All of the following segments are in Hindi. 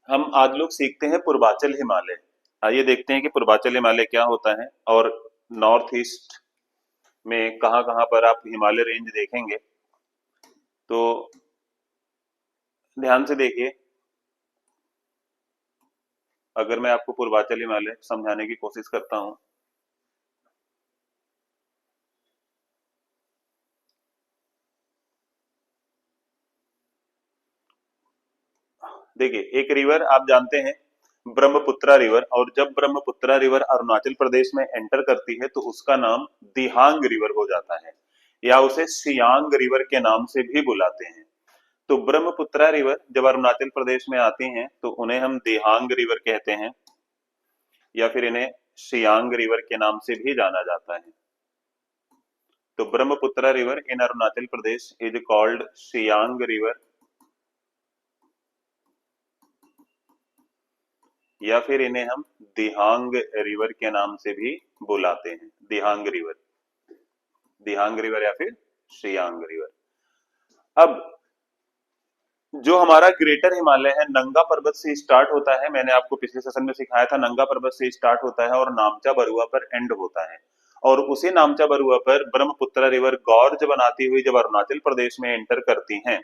हम आज लोग सीखते हैं पूर्वांचल हिमालय। आइए देखते हैं कि पूर्वांचल हिमालय क्या होता है और नॉर्थ ईस्ट में कहाँ कहाँ पर आप हिमालय रेंज देखेंगे। तो ध्यान से देखिए, अगर मैं आपको पूर्वांचल हिमालय समझाने की कोशिश करता हूँ। देखिए, एक रिवर आप जानते हैं, ब्रह्मपुत्रा रिवर, और जब ब्रह्मपुत्रा रिवर अरुणाचल प्रदेश में एंटर करती है तो उसका नाम दिहांग रिवर हो जाता है, या उसे सियांग रिवर के नाम से भी बुलाते हैं। तो ब्रह्मपुत्रा रिवर जब अरुणाचल प्रदेश में आती हैं तो उन्हें हम दिहांग रिवर कहते हैं, या फिर इन्हें सियांग रिवर के नाम से भी जाना जाता है। तो Brahmaputra river in Arunachal Pradesh is called Siang river, या फिर इन्हें हम दिहांग रिवर के नाम से भी बुलाते हैं। दिहांग रिवर, दिहांग रिवर या फिर सियांग रिवर। अब जो हमारा ग्रेटर हिमालय है नंगा पर्वत से स्टार्ट होता है। मैंने आपको पिछले सेशन में सिखाया था, नंगा पर्वत से स्टार्ट होता है और नामचा बरुआ पर एंड होता है। और उसी नामचा बरुआ पर ब्रह्मपुत्र रिवर गॉर्ज बनाती हुई जब अरुणाचल प्रदेश में एंटर करती हैं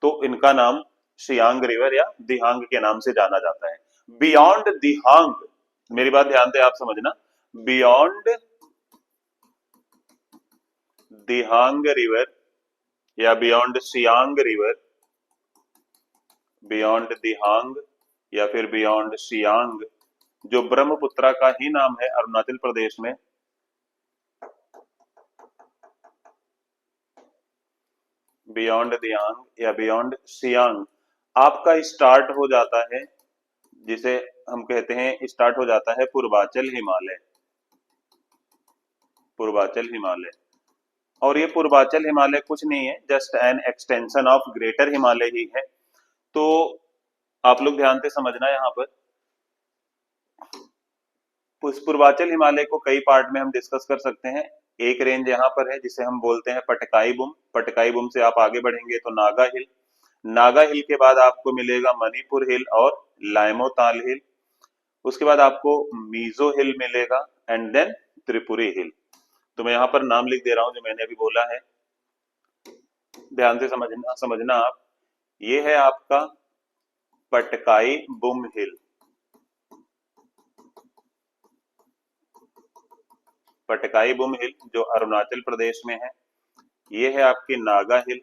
तो इनका नाम सियांग रिवर या दिहांग के नाम से जाना जाता है। बियॉन्ड दिहांग, मेरी बात ध्यान से आप समझना, बियॉन्ड दिहांग रिवर या बियॉन्ड सियांग रिवर, बियॉन्ड दिहांग या फिर बियॉन्ड सियांग, जो ब्रह्मपुत्रा का ही नाम है अरुणाचल प्रदेश में, बियॉन्ड दियांग या बियॉन्ड सियांग, आपका स्टार्ट हो जाता है, जिसे हम कहते हैं स्टार्ट हो जाता है पूर्वांचल हिमालय। पूर्वांचल हिमालय, और ये पूर्वांचल हिमालय कुछ नहीं है, just an extension of greater Himalaya ही है। तो आप लोग ध्यान से समझना, यहाँ पर उस पूर्वांचल हिमालय को कई पार्ट में हम डिस्कस कर सकते हैं। एक रेंज यहाँ पर है जिसे हम बोलते हैं पटकाई बुम। पटकाई बुम से आप आगे बढ़ेंगे तो नागा हिल, नागा हिल के बाद आपको मिलेगा मणिपुर हिल और लाइमोताल हिल। उसके बाद आपको मीजो हिल मिलेगा एंड देन त्रिपुरी हिल। तो मैं यहाँ पर नाम लिख दे रहा हूँ जो मैंने अभी बोला है, ध्यान से समझना समझना आप। ये है आपका पटकाई बुम हिल, पटकाई बुम हिल जो अरुणाचल प्रदेश में है। ये है आपकी नागा हिल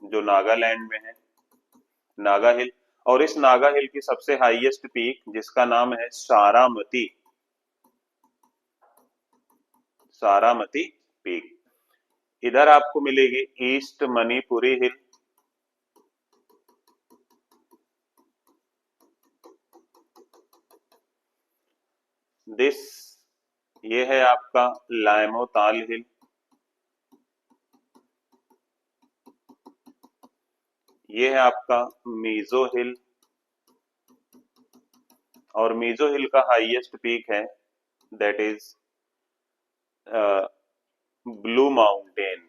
जो नागालैंड में है, नागा हिल। और इस नागा हिल की सबसे हाईएस्ट पीक जिसका नाम है सारामती, सारामती पीक। इधर आपको मिलेगी ईस्ट मणिपुरी हिल, दिस, ये है आपका लाइमोताल हिल, ये है आपका मीजो हिल, और मीजो हिल का हाईएस्ट पीक है दैट इज ब्लू माउंटेन,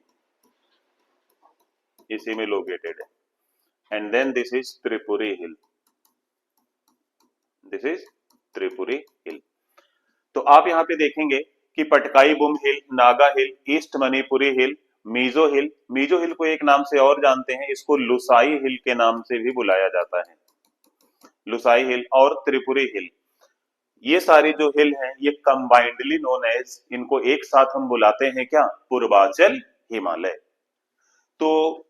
इसी में लोकेटेड है। And then this is Tripuri hill, this is Tripuri hill. तो आप यहाँ पे देखेंगे कि Patkai Bum hill, Naga hill, east Manipuri hill, Mizo hill. Mizo hill को एक नाम से और जानते हैं, इसको लुसाई हिल के नाम से भी बुलाया जाता है, लुसाई हिल और त्रिपुरी हिल। ये सारी जो हिल हैं ये कंबाइंडली नोन एज, इनको एक साथ हम बुलाते हैं क्या, पूर्वांचल हिमालय। तो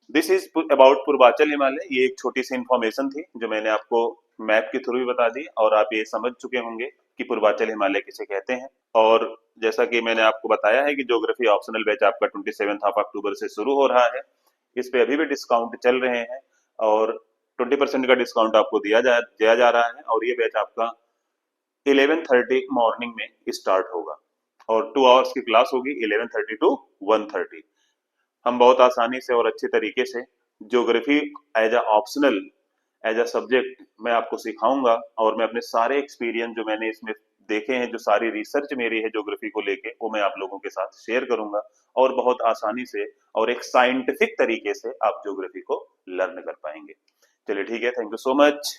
this is about Purvanchal Himalaya. ये एक छोटी सी इंफॉर्मेशन थी जो मैंने आपको मैप के थ्रू भी बता दी, और आप ये समझ चुके होंगे कि पूर्वांचल हिमालय किसे कहते हैं। और जैसा कि मैंने आपको बताया है कि ज्योग्राफी ऑप्शनल बैच आपका 27 अक्टूबर से शुरू हो रहा है। इस पे अभी भी डिस्काउंट चल रहे हैं और 20% का डिस्काउंट आपको दिया जा रहा है। और ये बैच आपका 11:30 मॉर्निंग में स्टार्ट होगा और 2 आवर्स की क्लास होगी, 11:30 टू 1:30। हम बहुत आसानी से और अच्छे तरीके से geography as a optional, as a subject मैं आपको सिखाऊंगा, और मैं अपने सारे एक्सपीरियंस जो मैंने इसमें देखे हैं, जो सारी रिसर्च मेरी है ज्योग्राफी को लेके, वो मैं आप लोगों के साथ शेयर करूंगा। और बहुत आसानी से और एक साइंटिफिक तरीके से आप ज्योग्राफी को लर्न कर पाएंगे। चलिए ठीक है, थैंक यू सो मच।